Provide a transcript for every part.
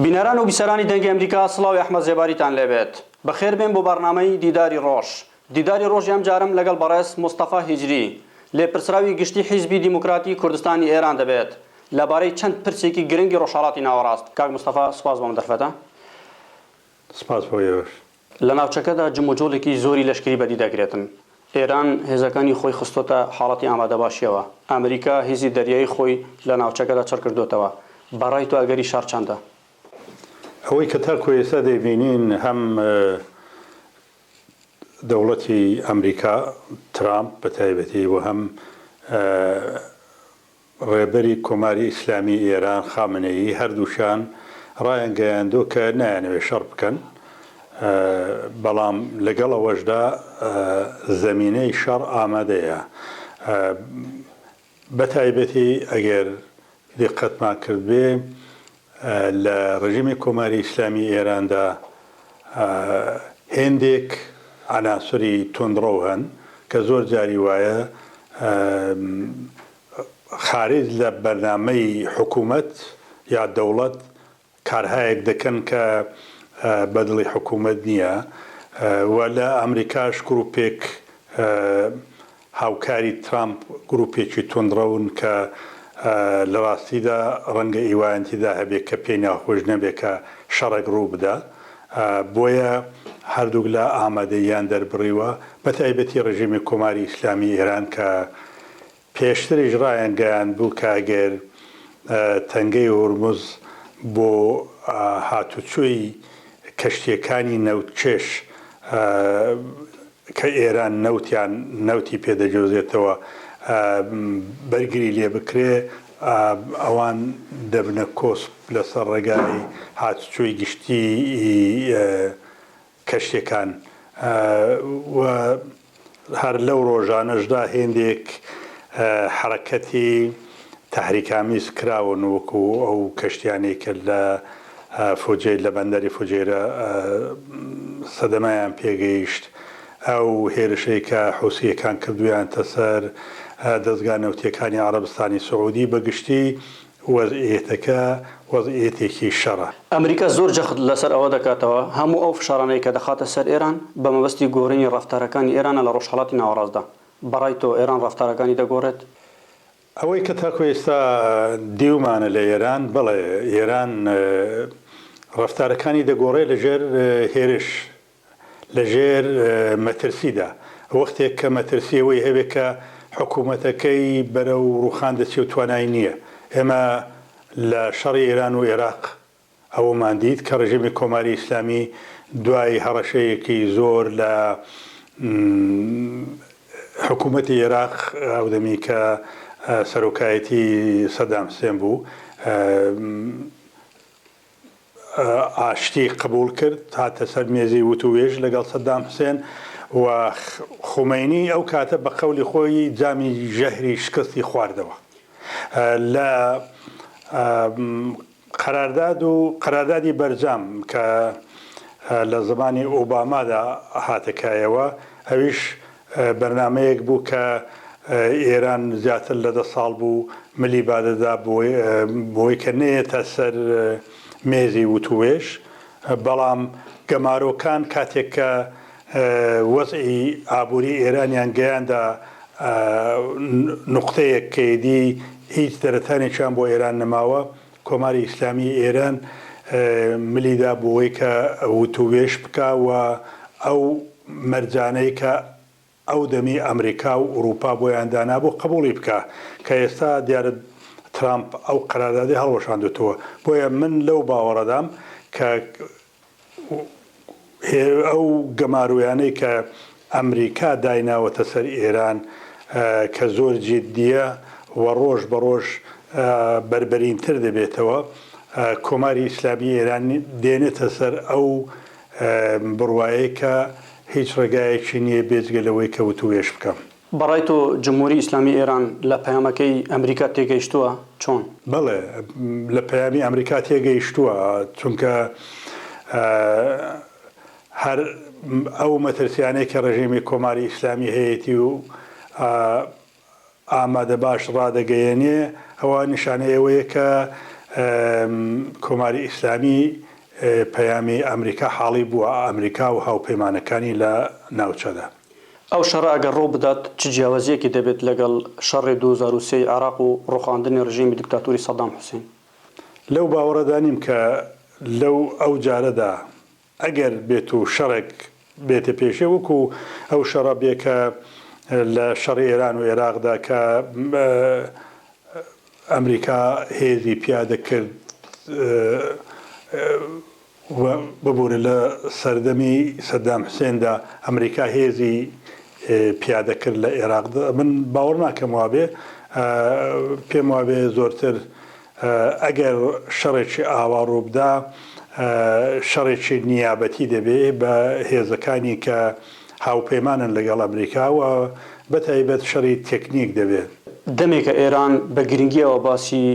بینەران و بیسەرانی دەنگی ئەمریکا سڵاوی ئەحمەد زێباریتان لێبێت بەخێر بێن بۆ بەرنامەی دیداری ڕۆژ دیداری ڕۆژ ئەم جارم لەگەڵ بەڕێز مستەفا هیجری لێپرسراوی گشتی حیزبی دیموکراتی کوردستانی ئێران دەبێت لەبارەی چەند پرسێکی گرنگی ڕۆژهەڵاتی ناوەڕاست. کاک مستەفا سپاس بۆم دەرفەتە. سپاس بۆ ئێوەش. لە ناوچەکەدا جموجۆڵێکی زۆری لەشکری بەدی دەگرێتن. ئێران هێزەکانی خۆی خستۆتە حاڵەتی ئامادەباشیەوە. ئەمریکا هێزی دەریایی خۆی لە ناوچەکەدا چڕ کردوتەوە. بەڕای تۆ ئەگەری شار چەندە؟ ئەوەی کە تاکو ئێستا دەبینین هەم دەوڵەتی ئەمریکا ترامپ بە تایبەتی و هەم ڕێبەری کۆماری ئیسلامی ئێران خامنەیی هەردووشان ڕایانگەیاندوو کە نایانەوێ شەڕ بکەن، بەڵام لەگەڵ ئەوەشدا زەمینەی شەڕ ئامادەیە. بە تایبەتی ئەگەر دقتمان کرد بێ لە ڕژیمی کۆماری ئیسلامی ئێراندا هێندێک عناسری تۆندڕۆ هەن کە زۆر جاری وایە خارج لە بەرنامەی حکوومەت یا دەوڵەت کارهایەک دەکەن کە بەدڵی حکوومەت نییە و لە ئەمریکاش گروپێک هاوکاری ترامپ گروپێکی تۆندڕەون کە لە ڕاستیدا ڕەنگە ئیوانتیدا هەبێت کە پێی ناخۆش نەبێت کە شەڕێک ڕوو بدە، بۆیە هەردووک لە ئامادەیان دەربڕیوە بە تایبەتی ڕژیمی کۆماری ئیسلامی ئێران کە پێشتریش ڕایانگەیان بوو کە ئەگەر تەنگەی هورموز بۆ هاتوچۆی کەشتیەکانی نەوتکێش کە ئێران نەوتی پێدەجۆزێتەوە بەرگری لێ بکرێ، ئەوان دەبنە کۆسپ لەسەر ڕێگای هاتوچۆی گشتی کەشتەکان و هەر لەو ڕۆژانەشدا هێندێک حرەکەتی تحریکامیز کراون وەکو ئەو کەشتیانەی کە لە فوجێر لە بەندەری فوجێرە سەدەمایان پێگەیشت، ئەو هێرشەی کە حوسیەکان کردویانتە سەر دەستگا نەوتیەکانی عەرەبستانی سعودی بەگشتی وەزعیەتەکە وەزعیەتێکی شەڕە. ئەمریکا زۆر جەخت لەسەر ئەوە دەکاتەوە هەموو ئەو فشارانەی کە دەخاتە سەر ئێران بە مەبەستی گۆڕینی ڕەفتارەکانی ئێرانە لە ڕۆژهەڵاتی ناوەڕاستدا. بەڕای تۆ ئێران ڕەفتارەکانی دەگۆڕێت؟ ئەوەی کە تاکو ئێستا دیومانە لە ئێران، بەڵێ ئێران ڕەفتارەکانی دەگۆڕێت لەژێر هێرش لەژێر مەترسیدا. وەختێک کە مەترسیەوەی هەبێت کە حکوومەتەکەی بەرەو ڕووخان دەچێت و توانای نییە. ئێمە لە شەڕی ئێران و عێراق ئەوەمان دیت کە ڕژیمی کۆماری ئیسلامی دوای هەڕەشەیەکی زۆر لە حکوومەتی عێراق ئەودەمی کە سەرۆکایەتی سەدام حوسێن بوو ئاشتی قبول کرد هاتە سەر مێزی وتوێژ لەگەڵ سەدام حوسێن و خومەینی ئەو کاتە بە قەولی خۆی جامی ژەهری شکستی خواردەوە. لە قەراردادی بەرجام کە لە زمانی ئۆبامادا هاتەکایەوە، ئەویش بەرنمەیەک بوو کە ئێران زیاتر لە 10 ساڵ بوو ملی بادەدا بۆی کە نێتە سەر مێزی وتوێژ، بەڵام گەمارۆکان کاتێک کە وەزعی ئابووری ئێرانیان گەیاندا نوقتەیەک کەیدی هیچ دەرەتانێکیان بۆ ئێران نەماوە، کۆماری ئیسلامی ئێران ملیدا بۆی کە وتوێژ بکە و ئەو مەرجانەی کە ئەو دەمی ئەمریکا و ئوروپا بۆیان دانابوو قبوڵی بکە، کە ئێستا دیارە ترامپ ئەو قەراردادی هەڵوەشاندوتەوە. بۆیە من لەو باوەڕەدام کە ئەو گەمارویانەی کە ئەمریکا دایناوەتە سەر ئێران کە زۆر جددیە و ڕۆژ بە ڕۆژ بربەرینتر دەبێتەوە، کۆماری ئیسلامی ئێران دێنێتە سەر ئەو بڕوایە کە هیچ ڕێگایەکی نییە بێجگە لەوەی کە وتوێژ بکەم. بەڕای تۆ جمهوری ئیسلامی ئێران لە پەیامەکەی ئەمریکا تێگەیشتووە چۆن؟ بەڵێ لە پەیامی ئەمریکا تێگەیشتووە، چونکە هەر ئەو مەترسیانەی کە ڕژیمی کۆماری ئیسلامی هەیەی و ئامادە باش ڕادەگەیەنێ، ئەوە نیشانەیەوەیە کە کۆماری ئیسلامی پەیامی ئەمریکا حاڵی بووە ئەمریکا و هاوپەیمانەکانی لە ناوچەدا. ئەو شەڕە ئەگەر ڕوو بدات چ جیاوازیەکی دەبێت لەگەڵ شەڕی 2023 عێراق و ڕوخاندنی ڕژیمی دیکتاتوری سەدام حوسێن؟ لەو باوەڕەدانیم کە لەو ئەو جارەدا ئەگەر بێت و شەڕێک بێتە پێشێ وەکو ئەو شەڕە بێ کە لە شەڕی ئێران و عێراقدا کە ئەمریکا هێزی پیادە کرد ببوورە لە سەردەمی سەدام حوسێندا ئەمریکا هێزی پیادە کرد لە عێراقدا. من باوەڕ ناکەم وابێ، پێم وابێ زۆرتر ئەگەر شەڕێکی ئاوا ڕووبدا شەڕێکی نیابەتی دەبێ بە هێزەکانی کە هاوپەیمانن لەگەڵ ئەمریکاوە بەتایبەت شەڕی تێکنیک دەبێت. دەمێکە ئێران بە گرنگیەوە باسی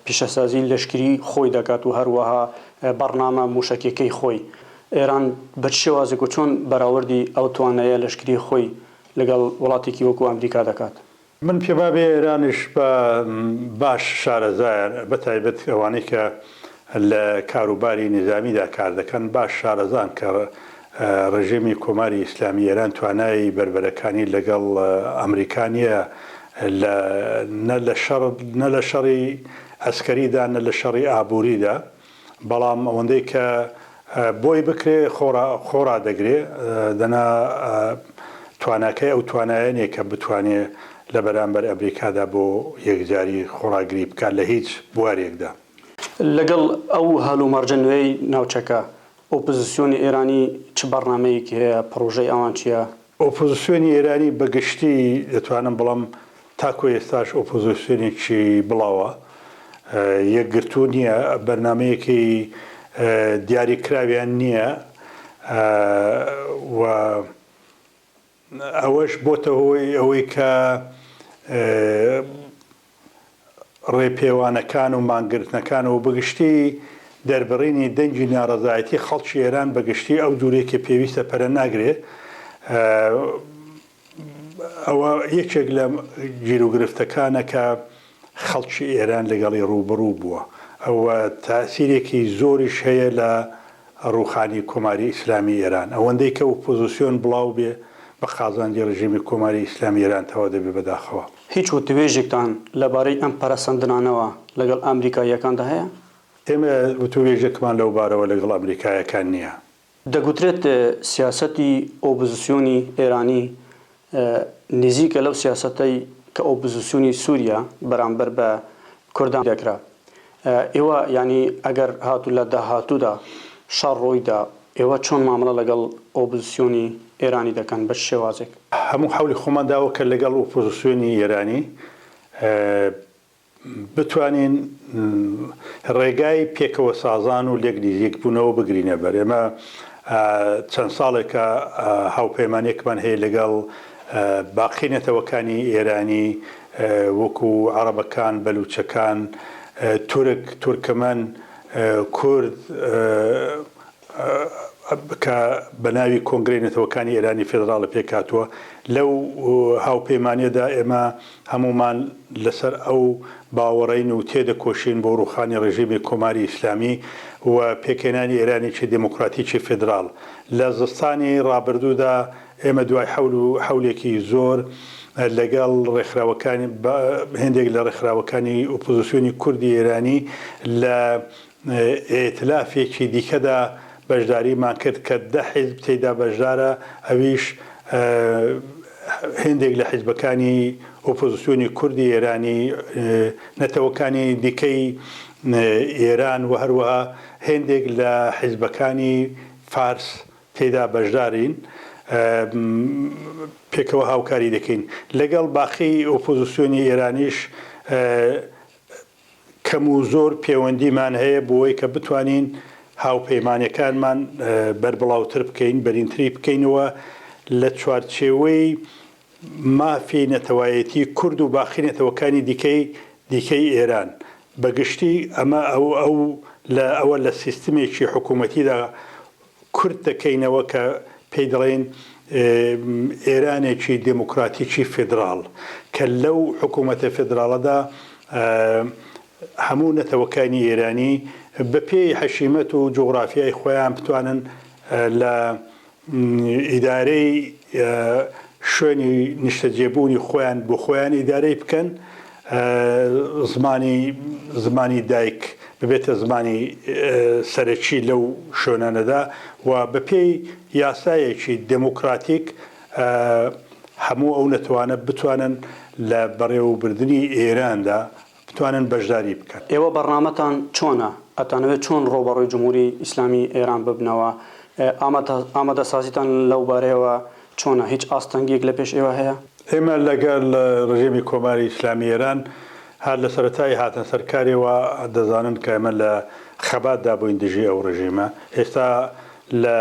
پیشەسازی لەشکری خۆی دەکات و هەروەها بەڕنامە موشکەکەی خۆی. ئێران بە شێوازێک و چۆن بەراوردی ئەو توانایە لەشکری خۆی لەگەڵ وڵاتێکی وەکو ئەمریکا دەکات؟ من پێما بێ ئێرانش بە باش شارەزایە بەتایبەت ئەوانەی کە لە کاروباری نظامیدا کار دەکەن باش شارەزان کە ڕژێمی کۆماری ئیسلامی ئێران توانایی بربەرەکانی لەگەڵ ئەمریکانیە نە لە شەڕی ئەسکەریدا نە لە شەڕی ئابووریدا، بەڵام ئەوەندەی کە بۆی بکرێ خۆڕا دەگرێ دەنا تواناکەی ئەو توانایەنێ کە بتوانێت لە بەرامبەر ئەمریکادا بۆ یەکجاری خۆڕاگری بکات لە هیچ بوارێکدا. لەگەڵ ئەو هەلومەرجە نوێی ناوچەکە ئۆپۆزیسیۆنی ئێرانی چ بەڕنامەیەکی هەیە؟ پڕۆژەی ئەوان چییە؟ ئۆپۆزیسیۆنی ئێرانی بەگشتی دەتوانم بڵم تاکو ئێستاش ئۆپۆزیسیۆنێکی بڵاوە یەکگرتوو نییە، بەرنمەیەکی دیاریکراویان نییە و ئەوەش بۆتە هۆی ئەوەی کە ڕێپێوانەکان و مانگرتنەکان و بەگشتی دەربڕینی دەنگی ناڕەزایەتی خەڵکی ئێران بەگشتی ئەو دوورێکی پێویستە پەرە ناگرێت. ئەوە یەکێک لە گیرروگرفتەکانە کە خەڵکی ئێران لەگەڵی ڕوبڕوو بووە. ئەوە تاسیرێکی زۆریش هەیە لە ڕوخانی کۆماری ئیسلامی ئێران. ئەوەندەی کە ئۆپۆزیسیۆن بڵاو بێ بە خازاندی ڕژیمی کۆماری ئیسلامی ئێران تەوا دەبێ بەداخەوە. هیچ وتوێژێکتان لەبارەی ئەم پەرەسەندنانەوە لەگەڵ ئەمریکاییەکاندا هەیە؟ ئێمە وتوێژێکمان لەو بارەوە لەگەڵ ئەمریکایەکان نییە. دەگوترێت سیاسەتی ئۆپۆزیسیۆنی ئێرانی نزیکە لەو سیاسەتەی کە ئۆپۆزیسیۆنی سووریا بەرامبەر بە کوردان دەکرا. ئێوە ینی ئەگەر هاتوو لە داهاتوودا شەڕ ڕۆیدا ئێوە چۆن مامەڵە لەگەڵ ئۆپۆزیسیۆنی ئێرانی دەکەن بە شێوازێک؟ هەموو حولی خۆمان داوە کە لەگەڵ ئۆپۆزیسیۆنی ئێرانی بتوانین ڕێگای پێکەوە سازان و لێک نزیک بوونەوە بگرینە بەر. ئێمە چەند ساڵێکە هاوپەیمانێکمان هەیە لەگەڵ باقینەتەوەکانی ئێرانی وەکو عەرەبەکان، بەلوچەکان، تورکمەن، کورد کە بە ناوی کۆنگرەی نەتەوەکانی ئێرانی فێدراڵە پێکاتووە. لەو هاوپەیمانیەدا ئێمە هەمومان لەسەر ئەو باوەڕین و تێدەکۆشین بۆ ڕوخانی ڕژیمی کۆماری ئیسلامی و پێکێنانی ئێرانێکی دموکراتیکی فێدراڵ. لە زستانی ڕابردوودا ئێمە دوای حولێکی زۆر لەگەڵ ڕێکخراوەکانی هێندێک لە ڕێکخراوەکانی ئۆپۆزیسیۆنی کوردی ئێرانی لە ئێتلافێکی دیکەدا بەشداریمان کرد کە 10 حیزب تێیدا بەشدارە. ئەویش هێندێک لە حیزبەکانی ئۆپۆزیسیۆنی کوردی ئێرانی، نەتەوەکانی دیکەی ئێران و هەروەها هێندێک لە حیزبەکانی فارس تێدا بەشدارین، پێکەوە هاوکاری دەکەین. لەگەڵ باقی ئۆپۆزیسیۆنی ئێرانیش کەم و زۆر پەیوەندیمان هەیە بۆەوەی کە بتوانین هاوپەیمانەکانمان بەربڵاوتر بکەین، بەرینتری بکەینەوە لە چوارچێوەی مافی نەتەوایەتی کورد و باقی نەتەوەکانی دیکەی ئێران. بەگشتی ئەوە لە سیستمێکی حکوومەتیدا کورد دەکەینەوە کە پێی دەڵێن ئێرانێکی دموکراتیکی فێدراڵ، کە لەو حکوومەتە فێدراڵەدا هەموو نەتەوەکانی ئێرانی بە پێی حەشیمەت و جغرافیای خۆیان بتوانن لە ئیدارەی شوێنی نیشتەجێبوونی خۆیان بۆ خۆیان ئیدارەی بکەن، زمانی دایک ببێتە زمانی سەرەکی لەو شوێنانەدا و بە پێی یاسایەکی دموکراتیک هەموو ئەو نەتوانە بتوانن لە بەڕێوەبردننی ئێراندا بتوانن بەشداری بکەن. ئێوە بەرنامەتان چۆنە؟ ئەتانەوێت چۆن ڕۆبەڕۆی جمهوری ئیسلامی ئێران ببنەوە؟ ئامادەسازیتان لەو بارەیەوە چۆنە؟ هیچ ئاستەنگێک لە پێش ئێوە هەیە؟ ئێمە لەگەڵ ڕژێمی کۆماری ئیسلامی ئێران هەر لە سەرەتای هاتن سەرکارێەوە دەزانن کە ئێمە لە خەباتدا بووین دژی ئەو ڕژیمە. ئێستا لە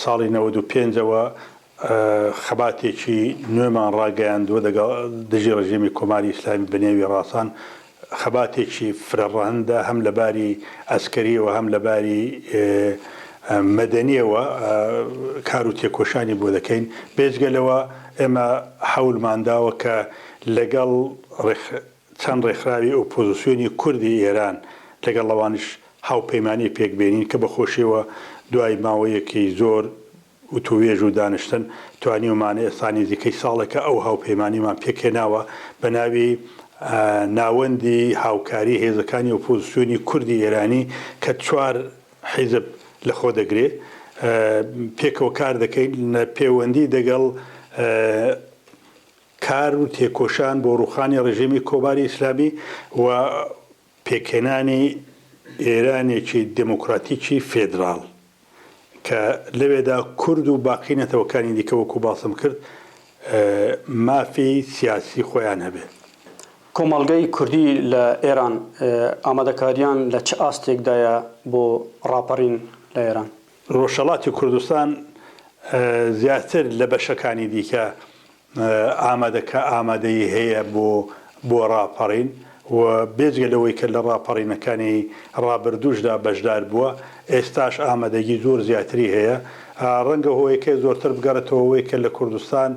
ساڵی 95ەوە خەباتێکی نوێمان ڕاگەیاندووە دژی ڕژێمی کۆماری ئیسلامی بەنێوی ڕاستان، خەباتێکی فرەڕەهەندە هەم لەباری ئەسکەریەوە هەم لەباری مەدەنیەوە کار و تێکۆشانی بۆ دەکەین. بێجگەلەوە ئێمە حەولمانداوە کە لەگەڵ چەند ڕێکخراوی ئۆپۆزیسیۆنی کوردی ئێران لەگەڵ ئەوانش هاوپەیمانی پێکبێنین کە بەخۆشیەوە دوای ماوەیەکی زۆر وتوێژ و دانیشتن توانیومانە ئێستانی زیکەی ساڵێکە ئەو هاوپەیمانیمان پێکهێناوە بە ناوی ناوەندی هاوکاری هێزەکانی ئۆپۆزیسیۆنی کوردی ئێرانی کە 4 حیزب لەخۆ دەگرێ، پێکەوە کار دەکەین لە پەیوەندی دەگەڵ کار و تێکۆشان بۆ ڕوخانی ڕژێمی کۆماری ئیسلامی و پێکهێنانی ئێرانێکی دموکراتیکی فێدراڵ کە لەوێدا کورد و باقی نەتەوەکانی دیکە وەکو باسم کرد مافی سیاسی خۆیان هەبێ. کۆمەڵگەی کوردی لە ئێران ئامادەکاریان لە چه ئاستێکدایە بۆ ڕاپەڕین لە ئێران؟ ڕۆژهەڵاتی کوردستان زیاتر لە بەشەکانی دیکە ئامادەیی هەیە بۆ ڕاپەڕین و بێجگە لەوەی کە لە ڕاپەڕینەکانی ڕابردووشدا بەشدار بووە، ئێستاش ئامادەگی زۆر زیاتری هەیە. ڕەنگە هۆیەکە زۆرتر بگەڕێتەوەی کە لە کوردستان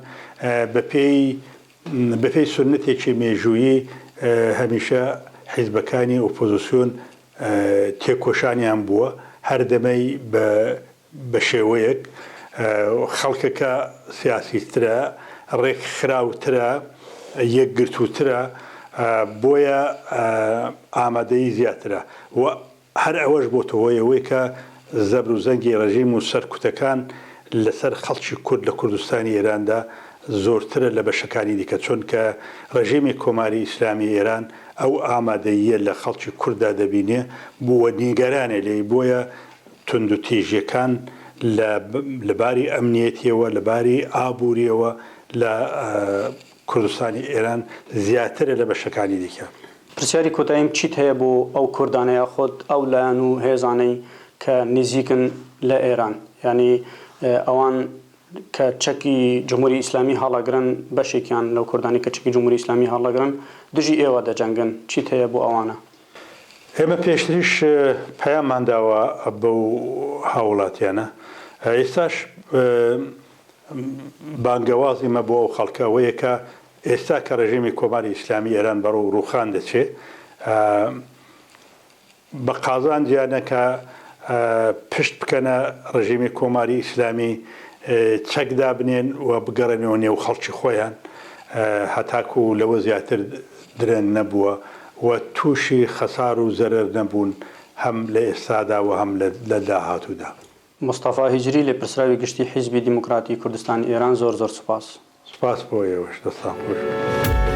بەپێی سنتێکی مێژوویی هەمیشە حیزبەکانی ئۆپۆزیسیۆن تێکۆشانیان بووە، هەردەمەی بە شێوەیەک خەڵکەکە سیاسیترە، ڕێکخراوترە، یەکگرتووترە، بۆیە ئامادەیی زیاترە و هەر ئەوەش بۆ تۆهۆیەوەی کە زەبر و زەنگی ڕژیم و سەرکوتەکان لەسەر خەڵکی کورد لە کوردستانی ئێراندا زۆرترە لە بەشەکانی دیکە، چۆن کە ڕژیمی کۆماری ئیسلامی ئێران ئەو ئامادەییە لە خەڵکی کووردا دەبینێ بووە نیگەرانێ لێی، بۆیە تند و تیژیەکان لەباری ئەمنیەتیەوە لەباری ئابووریەوە لە کوردستانی ئێران زیاترە لە بەشەکانی دیکە. پرسیاری کۆتاییم چیت هەیە بۆ ئەو کوردانەیە خۆت ئەو لایەن و هێزانەی کە نزیکن لە ئێران، یعنی ئەوان کە چەکی جمهوری ئیسلامی هەڵەگرن بەشێکیان لەو کوردانی کە چەکی جمهوری ئیسلامی هەڵەگرن دژی ئێوە دەجەنگن، چیت هەیە بۆ ئەوانە؟ ئێمە پێشتریش پەیامان داوە بەو هاوڵاتیانە، ئێستاش بانگەوازی مە بۆ ئەو خەڵکەوەیە کە ئێستا کە ڕژیمی کۆماری ئیسلامی ئێران بەڕۆ ڕوخان دەچێت بە قازان دیانەکە پشت بکەنە ڕژیمی کۆماری ئیسلامی چەکدا بنێن و بگەڕێنەوە نێو خەڵکی خۆیان هەتاکو لەوە زیاتر درێن نەبووە و تووشی خەسار و زەرەر نەبوون هەم لە ئێستادا و هەم لە داهاتوودا. مستەفا هیجری لێ پرسراوی گشتی حیزبی دیموکراتی کوردستانی ئێران زۆر سوپاس. سپاس بۆ ئێوەش، دەستان خۆش.